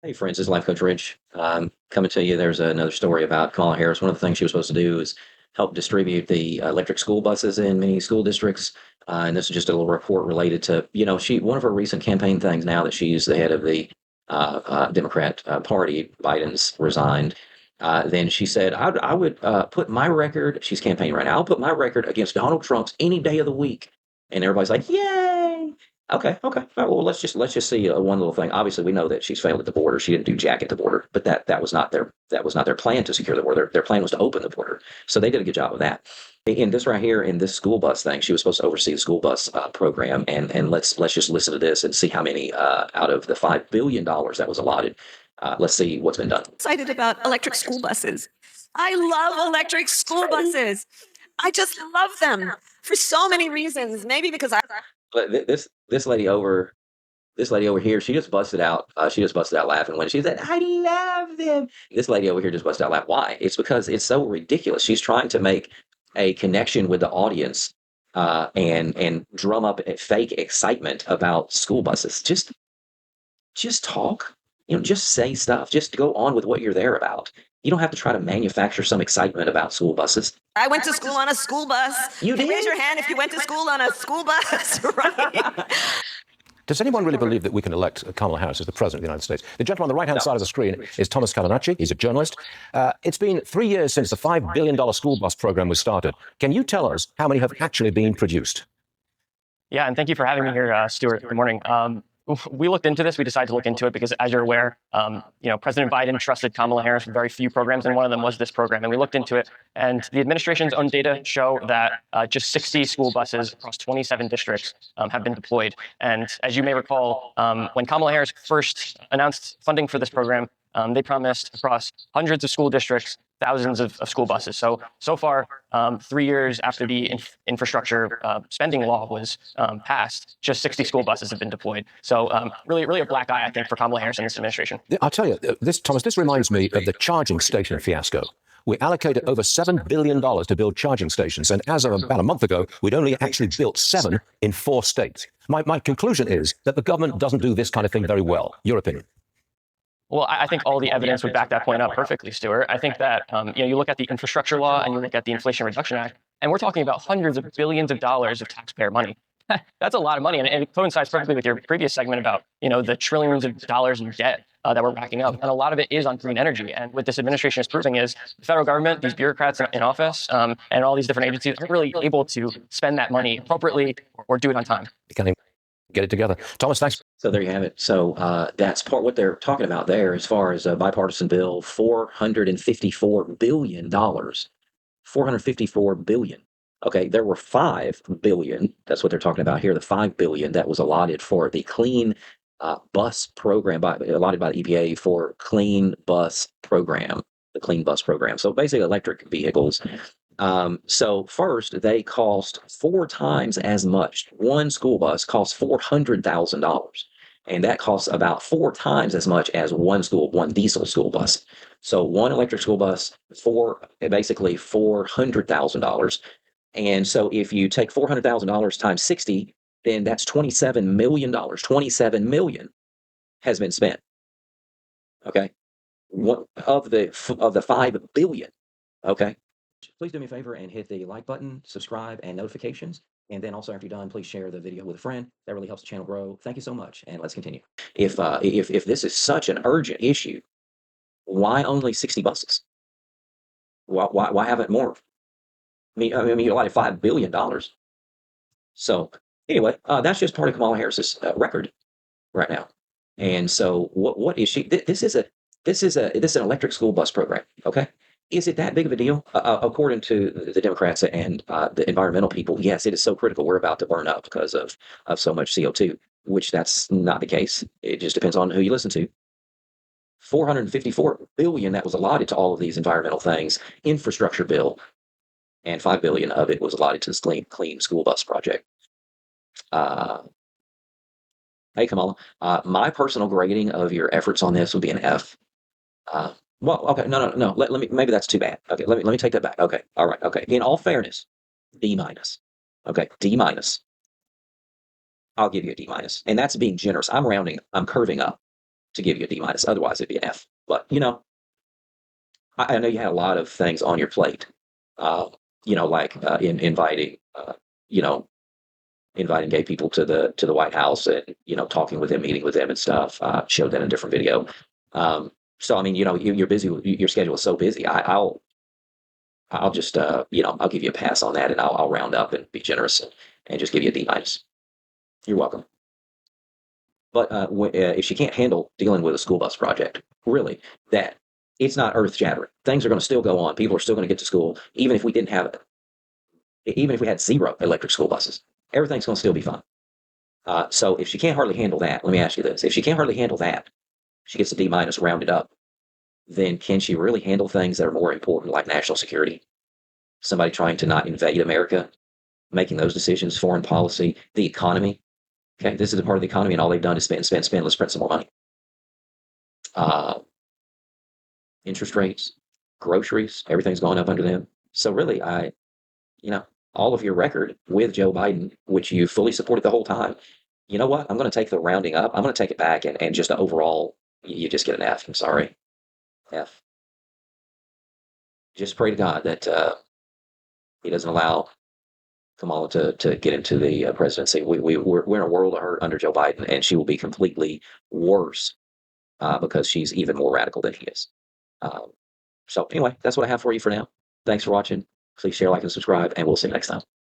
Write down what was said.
Hey friends, this is Life Coach Rich. Coming to you, there's another story about Kamala Harris. One of the things she was supposed to do is help distribute the electric school buses in many school districts. And this is just a little report related to, one of her recent campaign things now that she's the head of the Democrat Party, Biden's resigned. Then she said, I would put my record, she's campaigning right now, I'll put my record against Donald Trump's any day of the week. And everybody's like, yay. Okay, okay. All right, well, let's just see one little thing. Obviously, we know that she's failed at the border. She didn't do jack at the border, but that was not their plan to secure the border. Their plan was to open the border. So they did a good job of that. In this right here, in this school bus thing, she was supposed to oversee the school bus program, and let's just listen to this and see how many out of the $5 billion that was allotted. Let's see what's been done. Excited about electric school buses. I love electric school buses. I just love them for so many reasons. Maybe because But this lady over here, she just busted out. She just busted out laughing when she said, "I love them." This lady over here just busted out laughing. Why? It's because it's so ridiculous. She's trying to make a connection with the audience, and drum up a fake excitement about school buses. Just talk. Just say stuff. Just go on with what you're there about. You don't have to try to manufacture some excitement about school buses. I went to school on a school bus. You did? Raise your hand if you went to school on a school bus, right? Does anyone really believe that we can elect Kamala Harris as the President of the United States? The gentleman on the right-hand No. side of the screen is Thomas Kalinacci. He's a journalist. It's been 3 years since the $5 billion school bus program was started. Can you tell us how many have actually been produced? Yeah, and thank you for having me here, Stuart. Good morning. We looked into this. We decided to look into it because, as you're aware, President Biden trusted Kamala Harris with very few programs, and one of them was this program. And we looked into it, and the administration's own data show that just 60 school buses across 27 districts have been deployed. And as you may recall, when Kamala Harris first announced funding for this program, they promised across hundreds of school districts thousands of school buses. So far, 3 years after the infrastructure spending law was passed, just 60 school buses have been deployed. So really a black eye, I think, for Kamala Harris and this administration. I'll tell you, Thomas, this reminds me of the charging station fiasco. We allocated over $7 billion to build charging stations, and as of about a month ago, we'd only actually built 7 in 4 states. My conclusion is that the government doesn't do this kind of thing very well. Your opinion? Well, I think all the evidence would back that point up perfectly, Stuart. I think that you look at the infrastructure law and you look at the Inflation Reduction Act, and we're talking about hundreds of billions of dollars of taxpayer money. That's a lot of money, and it coincides perfectly with your previous segment about the trillions of dollars in debt that we're racking up, and a lot of it is on green energy. And what this administration is proving is the federal government, these bureaucrats in office, and all these different agencies aren't really able to spend that money appropriately or do it on time. You can't even get it together. Thomas, thanks. So there you have it. So that's part what they're talking about there as far as a bipartisan bill, $454 billion. $454 billion. Okay, there were $5 billion. That's what they're talking about here. The $5 billion that was allotted for the clean bus program, allotted by the EPA for clean bus program, the clean bus program. So basically electric vehicles. So first, they cost 4 times as much. One school bus costs $400,000, and that costs about 4 times as much as one diesel school bus. So one electric school bus basically $400,000. And so if you take $400,000 times 60, then that's $27 million. $27 million has been spent. Okay, one of the $5 billion. Okay. Please do me a favor and hit the like button, subscribe, and notifications. And then also, after you're done, please share the video with a friend. That really helps the channel grow. Thank you so much, and let's continue. If this is such an urgent issue, why only 60 buses? Why haven't more? I mean, you allotted $5 billion. So anyway, that's just part of Kamala Harris's record right now. And so, what is she? This is an electric school bus program. Okay. Is it that big of a deal? According to the Democrats and the environmental people, yes, it is so critical. We're about to burn up because of so much CO2, which that's not the case. It just depends on who you listen to. $454 billion that was allotted to all of these environmental things, infrastructure bill, and $5 billion of it was allotted to this clean school bus project. Hey, Kamala, my personal grading of your efforts on this would be an F. Well, okay, no. Let me. Maybe that's too bad. Okay, let me take that back. Okay, all right. Okay. In all fairness, D minus. Okay, D minus. I'll give you a D minus, and that's being generous. I'm rounding. I'm curving up. to give you a D minus. Otherwise, it'd be an F. But I know you had a lot of things on your plate. Uh, like in inviting, inviting gay people to the White House, and talking with them, meeting with them, and stuff. Showed that in a different video. So I mean, you're busy. Your schedule is so busy. I'll just I'll give you a pass on that, and I'll round up and be generous, and just give you a D minus. You're welcome. But if she can't handle dealing with a school bus project, really, that it's not earth shattering. Things are going to still go on. People are still going to get to school, even if we didn't have, even if we had zero electric school buses. Everything's going to still be fine. So if she can't hardly handle that, let me ask you this: if she can't hardly handle that, she gets a D minus rounded up. Then can she really handle things that are more important, like national security? Somebody trying to not invade America, making those decisions, foreign policy, the economy. Okay, this is a part of the economy, and all they've done is spend, spend, spend. Let's print some more money. Uh, Interest rates, groceries, everything's gone up under them. So really, you know, all of your record with Joe Biden, which you fully supported the whole time, you know what? I'm going to take the rounding up. I'm going to take it back, and just the overall, you just get an F. I'm sorry, F. Just pray to God that he doesn't allow Kamala to get into the presidency. We're in a world of hurt under Joe Biden, and she will be completely worse because she's even more radical than he is. Um, so anyway, that's what I have for you for now. Thanks for watching. Please share, like, and subscribe, and we'll see you next time.